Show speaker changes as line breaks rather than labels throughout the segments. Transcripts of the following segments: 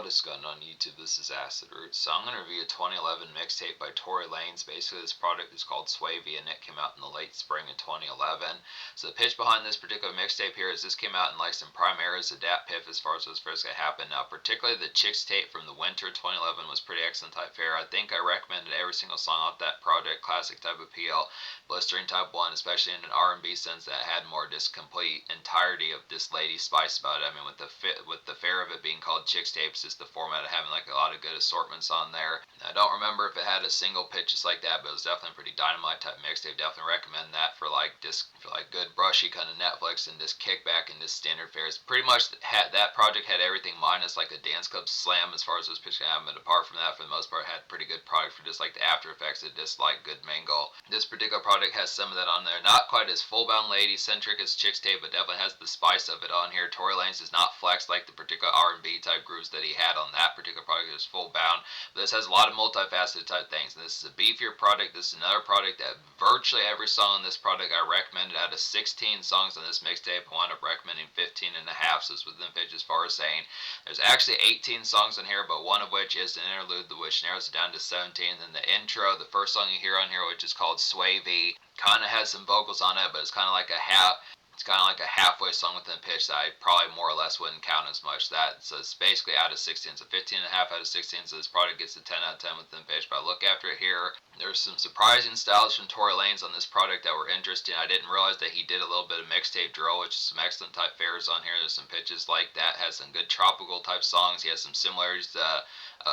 What is going on YouTube? This is Acid Roots. So I'm going to review a 2011 mixtape by Tory Lanez. Basically this product is called Swavey and it came out in the late spring of 2011. So the pitch behind this particular mixtape here is this came out in like some prime eras of Dat Piff as far as those first got happened. Now particularly the Chicks tape from the winter 2011 was pretty excellent type fare. I think I recommended every single song off that project. Classic type appeal, blistering type one, especially in an R&B sense that had more just complete entirety of this lady spice about it. I mean with the fare of it being called Chicks tape, just the format of having like a lot of good assortments on there. I don't remember if it had a single pitch just like that, but it was definitely a pretty dynamite type mixtape. Definitely recommend that for like good brushy kind of Netflix and just kickback and just standard fares. Pretty much that project had everything minus like a dance club slam as far as those pitches have, but apart from that, for the most part, had pretty good product for just like the after effects of just like good mingle. This particular project has some of that on there. Not quite as full bound lady centric as Chicks tape, but definitely has the spice of it on here. Tory Lanez does not flex like the particular R&B type grooves that he had on that particular product. It was full bound. But this has a lot of multifaceted type things. And this is a beefier product. This is another product that virtually every song on this product I recommended. Out of 16 songs on this mixtape, I wound up recommending 15 and a half. So it's within the pitch as far as saying. There's actually 18 songs on here, but one of which is an interlude, which narrows it down to 17. And then the intro, the first song you hear on here, which is called Swavey, kind of has some vocals on it, but it's kind of like a halfway song within the pitch that I probably more or less wouldn't count as much. So it's basically out of 16, so 15 and a half out of 16, so this product gets a 10 out of 10 within the pitch. But I look after it here, there's some surprising styles from Tory Lanez on this product that were interesting. I didn't realize that he did a little bit of mixtape drill, which is some excellent type fares on here. There's some pitches like that, has some good tropical type songs. He has some similarities to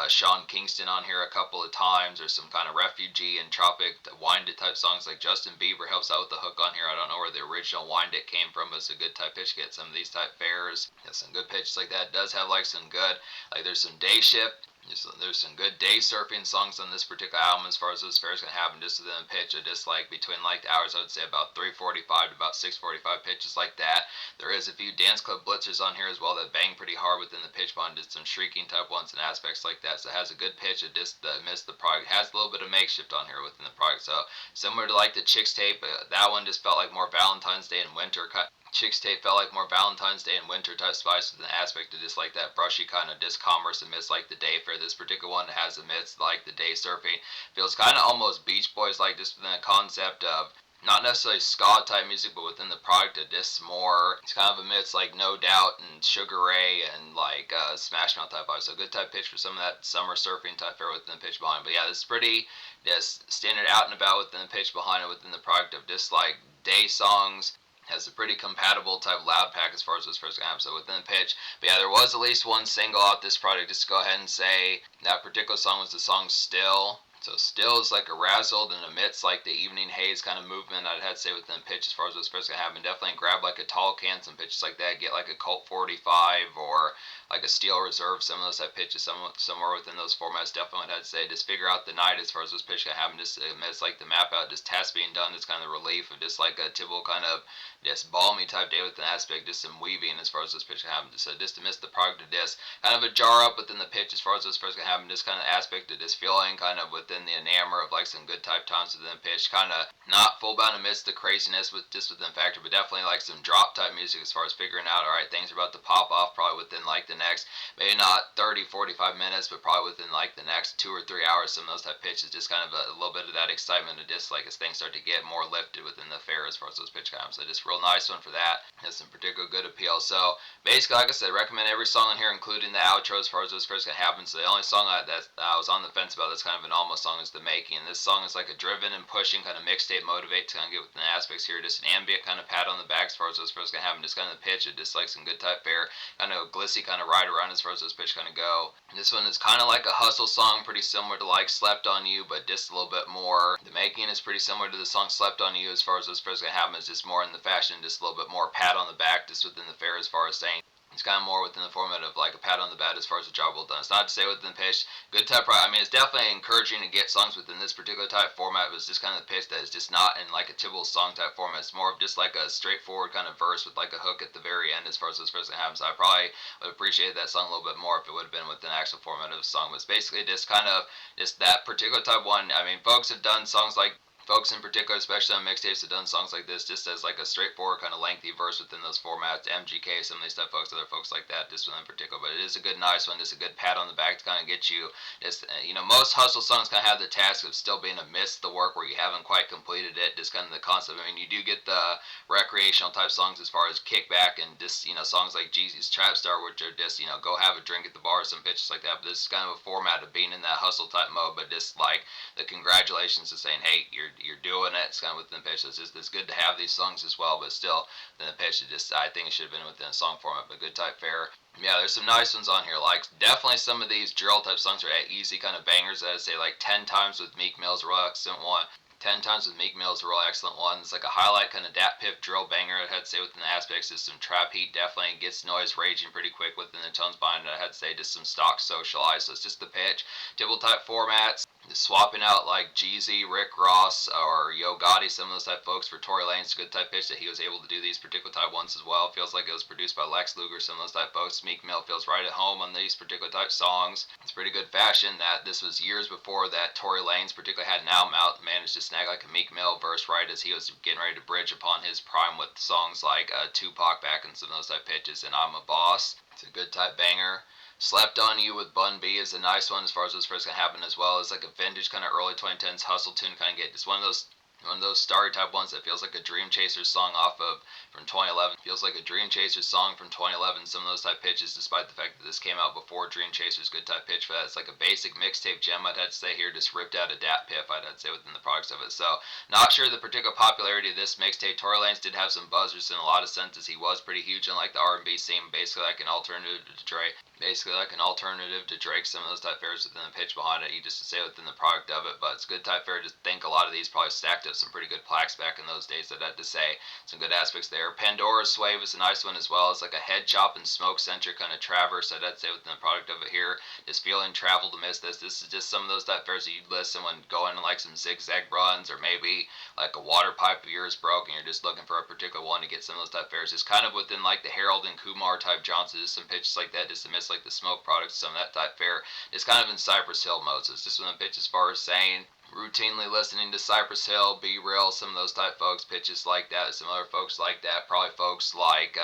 Sean Kingston on here a couple of times. There's some kind of refugee and tropic wind it type songs like Justin Bieber helps out with the hook on here. I don't know where the original wind it came from, but it's a good type pitch to get some of these type fares. Has some good pitches like that. It does have like some good, like there's some day shift. There's some good day surfing songs on this particular album as far as those fares can happen just within the pitch. Just like between like the hours, I would say about 3:45 to about 6:45 pitches like that. There is a few dance club blitzers on here as well that bang pretty hard within the pitch bond. Did some shrieking type ones and aspects like that. So it has a good pitch. It just missed the product. It has a little bit of makeshift on here within the product. So similar to like the Chicks tape, that one just felt like more Valentine's Day and winter Chicks tape felt like more Valentine's Day and winter type spice with an aspect of just like that brushy kind of discommerce amidst like the day fair. This particular one has amidst like the day surfing. Feels kind of almost Beach Boys like, just within the concept of not necessarily ska type music, but within the product of this more, it's kind of amidst like No Doubt and Sugar Ray and like Smash Mouth type vibe. So good type pitch for some of that summer surfing type fair within the pitch behind. But yeah, this is pretty just standard out and about within the pitch behind it, within the product of just like day songs. Has a pretty compatible type loud pack as far as those first games, so within the pitch. But yeah, there was at least one single off this project. Just to go ahead and say that particular song was the song Still. So Still is like a razzled and amidst like the evening haze kind of movement, I'd have to say within pitch as far as those first gonna happen. Definitely grab like a tall can, some pitches like that, get like a Colt 45 or like a Steel Reserve, some of those have pitches somewhere within those formats. Definitely I'd say just figure out the night as far as those pitches gonna happen. Just amidst like the map out, just tasks being done, it's kind of the relief of just like a typical kind of just balmy type day with an aspect, just some weaving as far as those pitches happen. So just to miss the product of this, kind of a jar up within the pitch as far as those first gonna happen. Just kind of aspect of this feeling kind of within the enamor of like some good type times within the pitch, kind of not full bound amidst the craziness with just within factor, but definitely like some drop type music as far as figuring out, all right, things are about to pop off probably within like the next, maybe not 30-45 minutes, but probably within like the next 2 or 3 hours. Some of those type pitches, just kind of a little bit of that excitement of just like as things start to get more lifted within the fair as far as those pitch times. So just real nice one for that. Has some particular good appeal. So basically, like I said, recommend every song in here, including the outro as far as those first gonna happen. So the only song that I was on the fence about that's kind of an almost song is The Making. And this song is like a driven and pushing kind of mixtape motivate to kind of get within the aspects here. Just an ambient kind of pat on the back as far as those first gonna happen. Just kind of the pitch of just like some good type fair, kind of glissy kind of ride around as far as those pitch kind of go. And this one is kind of like a hustle song, pretty similar to like Slept on You, but just a little bit more. The Making is pretty similar to the song Slept on You as far as those first gonna happen. It's just more in the fashion, just a little bit more pat on the back, just within the fair as far as saying. It's kind of more within the format of like a pat on the back as far as the job well done. It's not to say within the pitch, good type. I mean, it's definitely encouraging to get songs within this particular type format. But it's just kind of the pitch that is just not in like a typical song type format. It's more of just like a straightforward kind of verse with like a hook at the very end as far as those first happens. So I probably would appreciate that song a little bit more if it would have been within the actual format of the song. But it's basically just kind of just that particular type one. I mean, folks have done songs like folks in particular, especially on mixtapes, have done songs like this just as like a straightforward kind of lengthy verse within those formats. MGK, some of these type folks, other folks like that, just in particular. But it is a good, nice one, just a good pat on the back to kind of get you. Just most hustle songs kind of have the task of still being amidst the work where you haven't quite completed it. Just kind of the concept. I mean, you do get the recreational type songs as far as kickback and just songs like Jeezy's Trap Star, which are just go have a drink at the bar, some bitches like that. But this is kind of a format of being in that hustle type mode, but just like the congratulations to saying, hey, you're doing it. It's kind of within the pitch. So it's good to have these songs as well, but still, then the pitch I think it should have been within a song format, but good type fare. Yeah, there's some nice ones on here. Like definitely some of these drill type songs are easy kind of bangers. I'd say like 10 times with Meek Mill's a real excellent one. 10 times with Meek Mill's a real excellent one. It's like a highlight kind of dat pip drill banger. I'd say within the aspects is some trap heat. Definitely gets noise raging pretty quick within the tones behind it. I'd say just some stock socialized. So it's just the pitch. Tibble type formats. Swapping out like Jeezy, Rick Ross, or Yo Gotti, some of those type folks for Tory Lanez. Good type pitch that he was able to do these particular type ones as well. Feels like it was produced by Lex Luger, some of those type folks. Meek Mill feels right at home on these particular type songs. It's pretty good fashion that this was years before that Tory Lanez particularly had an album out, managed to snag like a Meek Mill verse right as he was getting ready to bridge upon his prime with songs like Tupac back and some of those type pitches and I'm a Boss. It's a good type banger. Slept on You with Bun B is a nice one as far as what's first gonna happen as well. It's like a vintage kind of early 2010s hustle tune kind of get. It's one of those starry type ones that feels like a Dream Chasers song off of from 2011. Feels like a Dream Chasers song from 2011. Some of those type pitches, despite the fact that this came out before Dream Chasers. Good type pitch for that. It's like a basic mixtape gem. I'd have to say here, just ripped out of Dat Piff. I'd say within the products of it. So not sure the particular popularity of this mixtape. Tory Lanez did have some buzzers in a lot of senses. He was pretty huge in like the R&B scene, basically like an alternative to Drake. Some of those type fares within the pitch behind it. You just to say within the product of it, but it's good type fare. Just think a lot of these probably stacked up some pretty good plaques back in those days. I'd have to say some good aspects there. Pandora's Swave is a nice one as well. It's like a head chop and smoke centric kind of traverse. I'd say within the product of it here. Just feeling travel to miss this. This is just some of those type fares that you'd listen when going to like some zigzag runs or maybe like a water pipe of yours broke and you're just looking for a particular one to get some of those type fares. It's kind of within like the Harold and Kumar type Johnson. Just some pitches like that just to miss like the smoke products, some of that type fare. It's kind of in Cypress Hill mode. So it's just one of the pitch as far as saying routinely listening to Cypress Hill, Be Real, some of those type folks, pitches like that, some other folks like that, probably folks like,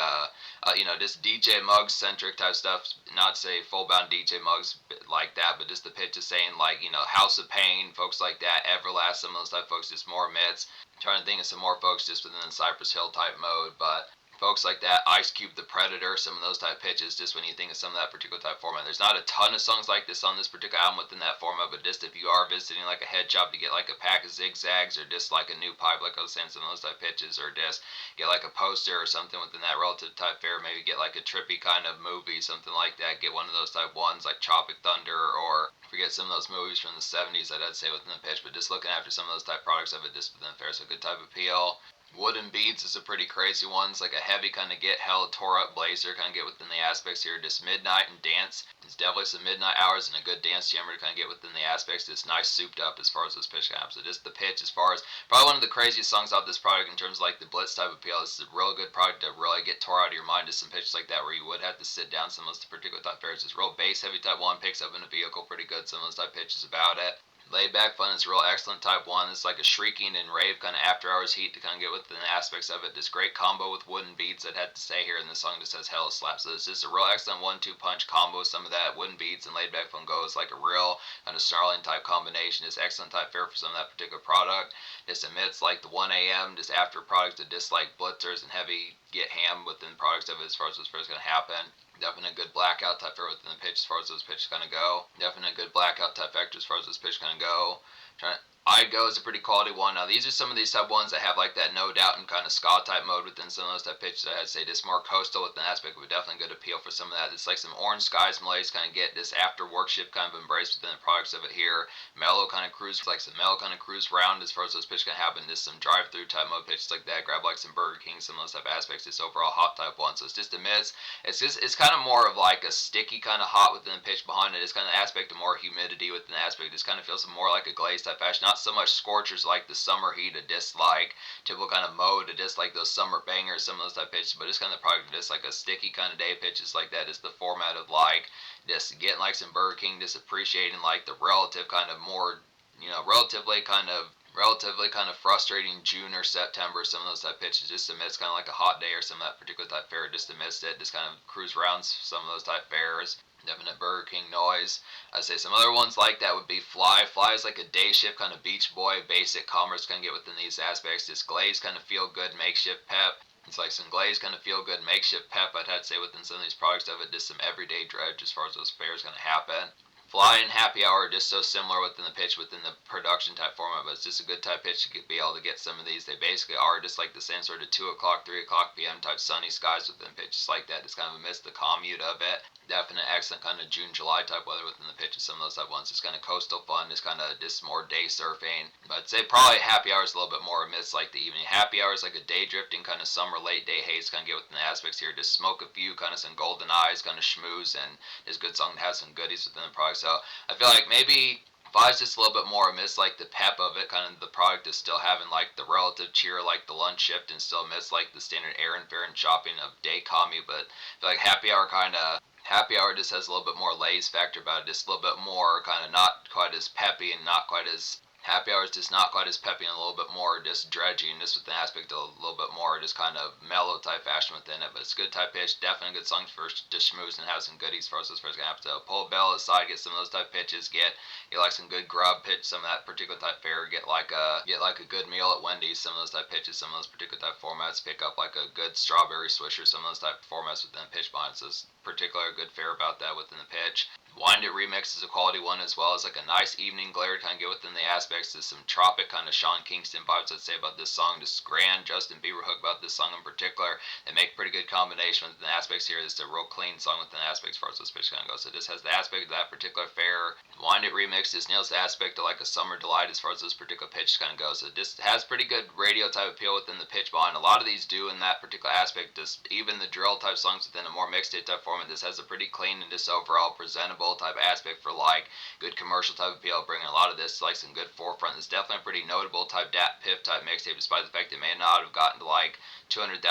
just DJ Muggs centric type stuff, not say full bound DJ Muggs like that, but just the pitches saying like, House of Pain, folks like that, Everlast, some of those type folks, just more amidst. I'm trying to think of some more folks just within the Cypress Hill type mode, but folks like that, Ice Cube, The Predator, some of those type pitches, just when you think of some of that particular type format. There's not a ton of songs like this on this particular album within that format, but just if you are visiting like a head shop to get like a pack of zigzags or just like a new pipe, like I was saying, some of those type pitches, or just get like a poster or something within that relative type fare, maybe get like a trippy kind of movie, something like that, get one of those type ones like Tropic Thunder or forget some of those movies from the 70s, I'd say within the pitch, but just looking after some of those type products of it, just within the fair, so good type appeal. Wooden Beads is a pretty crazy one. It's like a heavy kind of get hell tore up blazer, kind of get within the aspects here. Just midnight and dance. It's definitely some midnight hours and a good dance jammer to kind of get within the aspects. It's nice souped up as far as this pitch comes. So just the pitch as far as probably one of the craziest songs off this product in terms of like the blitz type appeal. This is a real good product to really get tore out of your mind. Just some pitches like that where you would have to sit down. Some of those particular type fares. It's real bass heavy type one, picks up in a vehicle pretty good. Some of those type pitches about it. Laid back fun is real excellent type one. It's like a shrieking and rave kind of after hours heat to kind of get within the aspects of it. This great combo with Wooden Beads that had to say here in the song just says hella slap. So it's just a real excellent 1-2 punch combo. Some of that Wooden Beads and laid back fun goes like a real kind of snarling type combination. Just excellent type fare for some of that particular product. Just amidst like the 1 a.m. just after products to dislike blitzers and heavy get ham within products of it as far as what's first going to happen. Definitely a good blackout type fare within the pitch as far as those pitches kind of go. Definitely a good blackout type vector as far as those pitches kind of go. I'd Go is a pretty quality one. Now, these are some of these type ones that have like that no doubt and kind of ska type mode within some of those type pitches. I'd say just more coastal with an aspect would definitely good appeal for some of that. It's like some Orange Skies Malays kind of get this after worship kind of embrace within the products of it here. Mellow kind of cruise, like some mellow kind of cruise round as far as those pitches can happen. Just some drive through type mode pitches like that. Grab like some Burger King, some of those type aspects. It's overall hot type one. So it's just a miss. It's kind of more of like a sticky kind of hot within the pitch behind it. It's kind of aspect of more humidity within the aspect. It just kind of feels more like a glaze type fashion. Not so much scorchers like the summer heat, a dislike typical kind of mode, a dislike those summer bangers, some of those type pitches, but it's kind of the product of just like a sticky kind of day pitches like that. Is the format of like just getting like some Burger King, just appreciating like the relative kind of more, relatively kind of relatively kind of frustrating June or September, some of those type pitches just amidst kind of like a hot day or some of that particular type fare, just amidst it, just kind of cruise around some of those type fares. Definite Burger King noise. I'd say some other ones like that would be Fly. Fly is like a day shift kind of Beach Boy, basic commerce kind of get within these aspects. This Glaze kind of feel good, makeshift pep. It's like some glaze kind of feel good, makeshift pep. I'd have to say within some of these products of it, just some everyday dredge as far as those fares going to happen. Fly and Happy Hour are just so similar within the pitch, within the production type format, but it's just a good type pitch to be able to get some of these. They basically are just like the same sort of 2 o'clock, 3 o'clock p.m. type sunny skies within pitches like that. It's kind of amidst the commute of it. Definite excellent kind of June, July type weather within the pitches. Some of those type ones. It's kind of coastal fun. It's kind of just more day surfing. But I'd say probably Happy Hour is a little bit more amidst like the evening. Happy Hour is like a day drifting kind of summer late day haze kind of get within the aspects here. Just smoke a few, kind of some golden eyes, kind of schmooze, and it's a good song to have some goodies within the product. So I feel like maybe Five's just a little bit more amidst like the pep of it, kind of the product is still having like the relative cheer, like the lunch shift, and still amidst like the standard errand fare and shopping of day commute. But I feel like Happy Hour just has a little bit more laze factor about it, just a little bit more kind of not quite as peppy and not quite as Happy Hour is just not quite as peppy and a little bit more just dredging, just with the aspect of a little bit more just kind of mellow type fashion within it. But it's a good type pitch, definitely a good song for just schmooze and have some goodies for us as far as gonna have to pull a bell aside, get some of those type pitches, get like some good grub pitch, some of that particular type fare, get like a good meal at Wendy's, some of those type pitches, some of those particular type formats, pick up like a good strawberry swisher, some of those type formats within pitch behind. So it's particular good fare about that within the pitch. Wind It Remix is a quality one as well as like a nice evening glare to kind of get within the aspects of some tropic kind of Sean Kingston vibes I'd say about this song. Just grand Justin Bieber hook about this song in particular. They make pretty good combination within the aspects here. It's a real clean song within the aspects as far as this pitch kind of goes. So it just has the aspect of that particular fare. Wind It Remix just nails the aspect of like a summer delight as far as this particular pitch kind of goes. So it just has pretty good radio type appeal within the pitch behind. A lot of these do in that particular aspect. Just even the drill type songs within a more mixtape type format. This has a pretty clean and just overall presentable type aspect for like good commercial type appeal, bringing a lot of this to like some good forefront. It's definitely a pretty notable type dat piff type mixtape, despite the fact it may not have gotten to like 200,000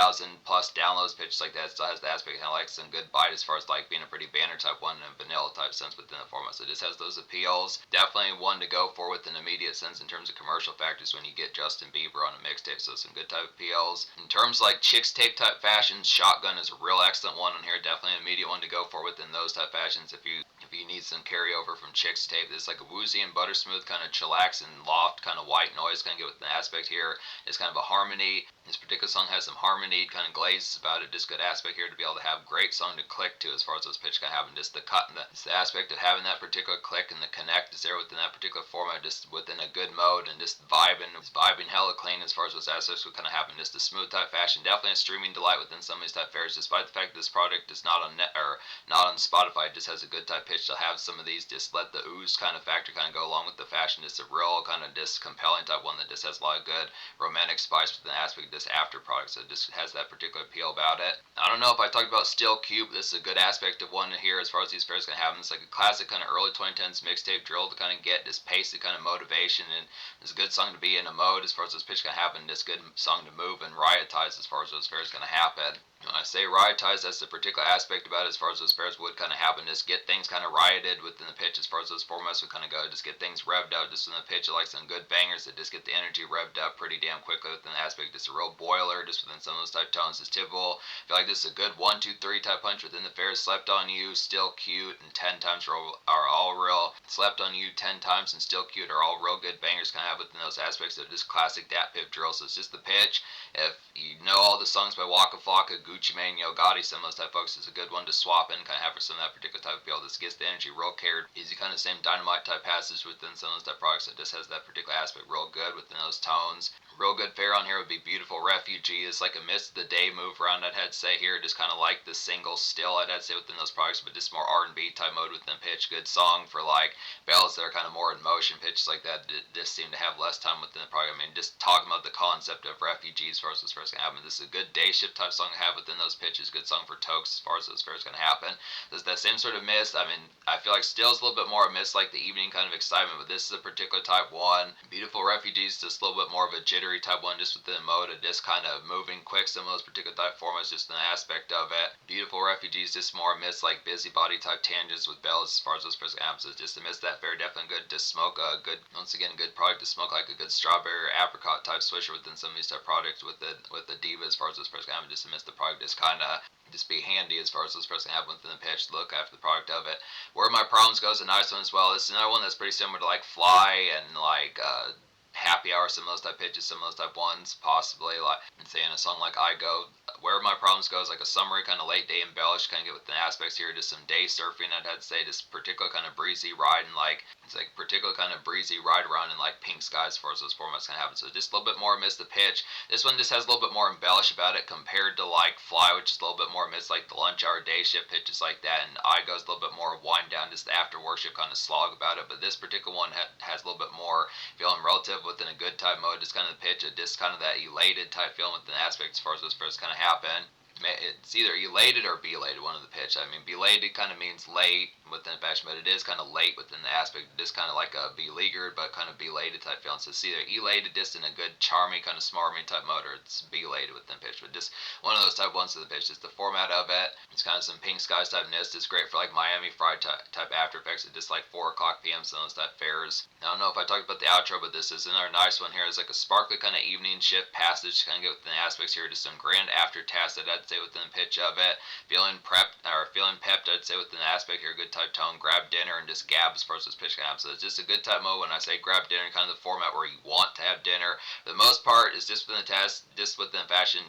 plus downloads, pitches like that. It still has the aspect kind of like some good bite as far as like being a pretty banner type one and a vanilla type sense within the format. So it just has those appeals. Definitely one to go for with an immediate sense in terms of commercial factors when you get Justin Bieber on a mixtape. So some good type appeals. In terms of like chicks tape type fashions, Shotgun is a real excellent one on here. Definitely an immediate one to go for within those type fashions. If you need some carryover from chicks tape, there's like a woozy and butter smooth kind of chillax and loft kind of white noise kind of get with the aspect here. It's kind of a harmony. This particular song has some harmony kind of glazes about it. Just good aspect here to be able to have great song to click to as far as those pitch kind of having just the cut and it's the aspect of having that particular click and the connect is there within that particular format, just within a good mode and just vibing hella clean as far as those aspects would kind of happen. Just a smooth type fashion. Definitely a streaming delight within some of these type fares, despite the fact that this product is not on net or not on Spotify. It just has a good type pitch to have some of these. Just let the ooze kind of factor kind of go along with the fashion. It's a real kind of just compelling type one that just has a lot of good romantic spice within the aspect of this after product. So it just has that particular appeal about it. I don't know if I talked about Still Cute. This is a good aspect of one here as far as these fares can happen. It's like a classic kind of early 2010s mixtape drill to kind of get this pace, the kind of motivation, and it's a good song to be in a mode as far as this pitch can happen. This good song to move and riot-tize as far as those fares going to happen. When I say riot-tize, that's the particular aspect about it as far as those fares would kind of happen. Just get things kind of rioted within the pitch as far as those formats would kind of go. Just get things revved out just in the pitch. Like some good bangers that just get the energy revved up pretty damn quickly within the aspect. Just a real boiler just within some of those type tones. It's typical. I feel like this is a good 1, 2, 3 type punch within the fares. Slept on You, Still Cute, and 10 times are all real. Slept on You, 10 times, and Still Cute are all real good bangers kind of have within those aspects of just classic dat pip drill. So it's just the pitch. If you know all the songs by Waka Flocka, Gucci Mane, Yo Gotti, some of those type folks is a good one to swap in, kind of have for some of that particular type of feel. This gets the energy real cared. Easy kind of same dynamite type passage within some of those type products that just has that particular aspect real good within those tones. Real good fare on here would be Beautiful Refugee. It's like a miss the day move around I'd had to say here. Just kind of like the single still I'd had to say within those products, but just more R&B type mode within pitch. Good song for like ballads that are kind of more in motion pitches like that. Just seem to have less time within the product. I mean, just talking about the concept of refugees as far as this first gonna happen. This is a good day shift type song to have within those pitches. Good song for Tokes as far as those fairs gonna happen. There's that same sort of miss. I mean, I feel like Still's a little bit more a miss like the evening kind of excitement, but this is a particular type one. Beautiful Refugees just a little bit more of a jittery type one, just with the mode of just kind of moving quick. Some of those particular type formats, just an aspect of it. Beautiful Refugees, just more amidst like busybody type tangents with bells as far as those first happens. Just amidst that, very definitely good to smoke. A good, once again, good product to smoke, like a good strawberry or apricot type swisher within some of these type products with the Diva as far as those first happen. Just amidst the product, just kind of just be handy as far as those first happen within the pitch. Look after the product of it. Where My Problems goes, a nice one as well. This is another one that's pretty similar to like Fly and like Happy Hour, some of those type pitches, some of those type ones, possibly like say in a song like I Go. Where My Problems goes, like a summary kind of late day embellished, kind of get with the aspects here, just some day surfing. I'd have to say, just particular kind of breezy ride and like it's like particular kind of breezy ride around in like pink skies as far as those formats can happen. So just a little bit more amidst the pitch. This one just has a little bit more embellish about it compared to like Fly, which is a little bit more amidst like the lunch hour day shift pitches like that, and I Go's a little bit more wind down, just the after worship kind of slog about it. But this particular one has a little bit more feeling relative within a good type mode, just kind of the pitch, just kind of that elated type feeling with the aspect as far as those first kind of happen. It's either elated or belated, one of the pitch. I mean, belated kind of means late within fashion, but it is kind of late within the aspect. It is kind of like a beleaguered, but kind of belated type feeling. So it's either elated, just in a good, charming, kind of smarmy type mode, or it's belated within pitch. But just one of those type ones of the pitch. Just the format of it. It's kind of some pink skies type nist. It's great for like Miami Fried type after effects at just like 4 o'clock p.m. So those type fairs. I don't know if I talked about the outro, but this is another nice one here. It's like a sparkly kind of evening shift passage, kind of get within the aspects here. Just some grand after tasks that I'd say within the pitch of it. Feeling prepped or feeling pepped, I'd say within the aspect here. Good type tone. Grab dinner and just gab as far as this pitch can happen. So it's just a good type mode. When I say grab dinner, kind of the format where you want to have dinner. For the most part, is just within the test, just within fashion.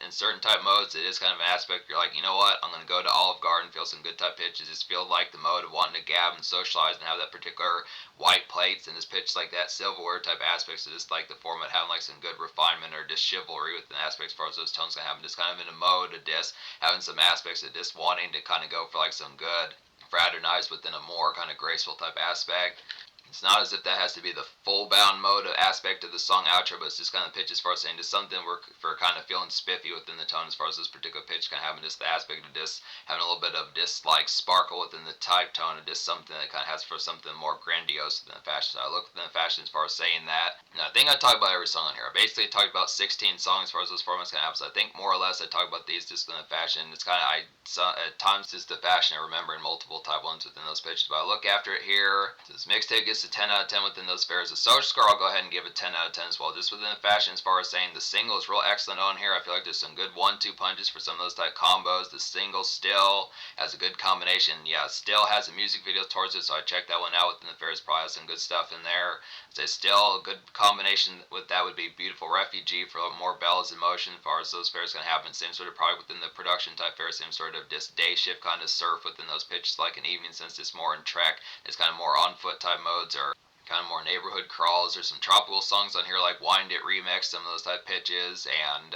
In certain type modes, it is kind of an aspect. You're like, you know what? I'm going to go to Olive Garden, feel some good type pitches. Just feel like the mode of wanting to gab and socialize and have that particular white plates and just pitch like that silverware type aspects. So just like the format having like some good refinement or just chivalry within aspects as far as those tones can happen. Just kind of in a mode of just having some aspects of just wanting to kind of go for like some good fraternize within a more kind of graceful type aspect. It's not as if that has to be the full bound mode of aspect of the song outro, but it's just kind of pitch as far as saying just something for kind of feeling spiffy within the tone as far as this particular pitch kind of having just the aspect of just having a little bit of just like sparkle within the type tone of just something that kind of has for something more grandiose within the fashion. So I look within the fashion as far as saying that. Now I think I talked about every song on here. I basically talked about 16 songs as far as those formats can happen. So I think more or less I talked about these just within the fashion. It's kind of at times just the fashion I remember in multiple type ones within those pitches. But I look after it here. This mixtape gets a 10 out of 10 within those fairs. The social score, I'll go ahead and give it 10 out of 10 as well. Just within the fashion as far as saying the single is real excellent on here. I feel like there's some good 1-2 punches for some of those type combos. The single still has a good combination. Yeah, still has a music video towards it, so I checked that one out within the fairs. Probably has some good stuff in there. So still a good combination with that would be Beautiful Refugee for more bells in motion as far as those fairs can happen. Same sort of product within the production type fair. Same sort of just day shift kind of surf within those pitches like an evening, since it's more in trek. It's kind of more on foot type modes or kind of more neighborhood crawls. There's some tropical songs on here like Wind It Remix, some of those type pitches, and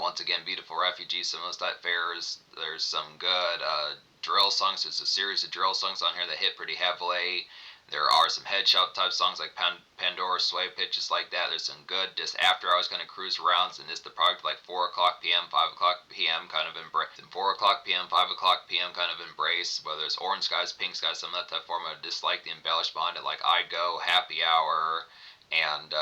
once again Beautiful Refugees, some of those type fairs. There's some good drill songs. There's a series of drill songs on here that hit pretty heavily. There are some headshot type songs like Pandora Sway pitches like that. There's some good just after hours kind of cruise arounds, and this the product like 4 o'clock p.m., 5 o'clock p.m. kind of embrace. 4 o'clock p.m., 5 o'clock p.m. kind of embrace, whether it's orange skies, pink skies, some of that type of format. Just like the embellished behind it, like I Go, Happy Hour, and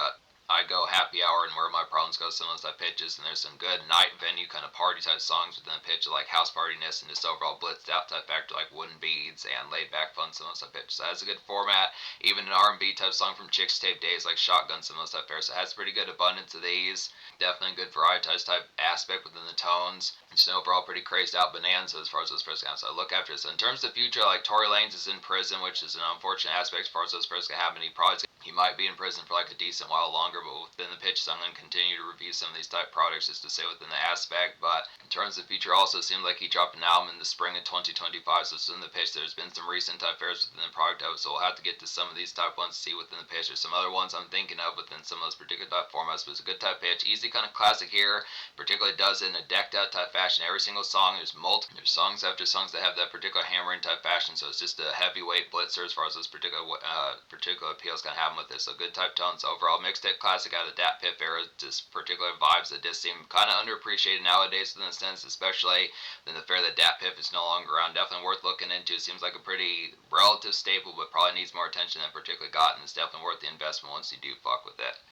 I Go, Happy Hour, and Where My Problems Go, some of those type pitches. And there's some good night venue kind of party type songs within the pitch, like house partyness and just overall blitzed out type factor, like Wooden Beads and Laid Back Fun, some of those type pitches. So it has a good format. Even an R&B type song from Chicks Tape Days, like Shotgun, some of those type fairs. So it has pretty good abundance of these. Definitely good varietized type aspect within the tones. Just an overall pretty crazed out bonanza as far as those first counts. So I look after it. So in terms of the future, like Tory Lanez is in prison, which is an unfortunate aspect as far as those first can happen. He might be in prison for like a decent while longer, but within the pitch, so I'm going to continue to review some of these type products just to say within the aspect. But in terms of future, also seemed like he dropped an album in the spring of 2025, so it's in the pitch. There's been some recent type fairs within the product of it, so we'll have to get to some of these type ones to see within the pitch. There's some other ones I'm thinking of within some of those particular type formats, but it's a good type pitch. Easy kind of classic here, particularly does it in a decked out type fashion. Every single song, there's songs after songs that have that particular hammering type fashion, so it's just a heavyweight blitzer as far as those particular appeals can happen with this. So good type tones. Overall mixtape classic out of the Dat Piff era. Just particular vibes that just seem kind of underappreciated nowadays in a sense, especially in the fair that Dat Piff is no longer around. Definitely worth looking into. Seems like a pretty relative staple, but probably needs more attention than particularly got, and it's definitely worth the investment once you do fuck with it.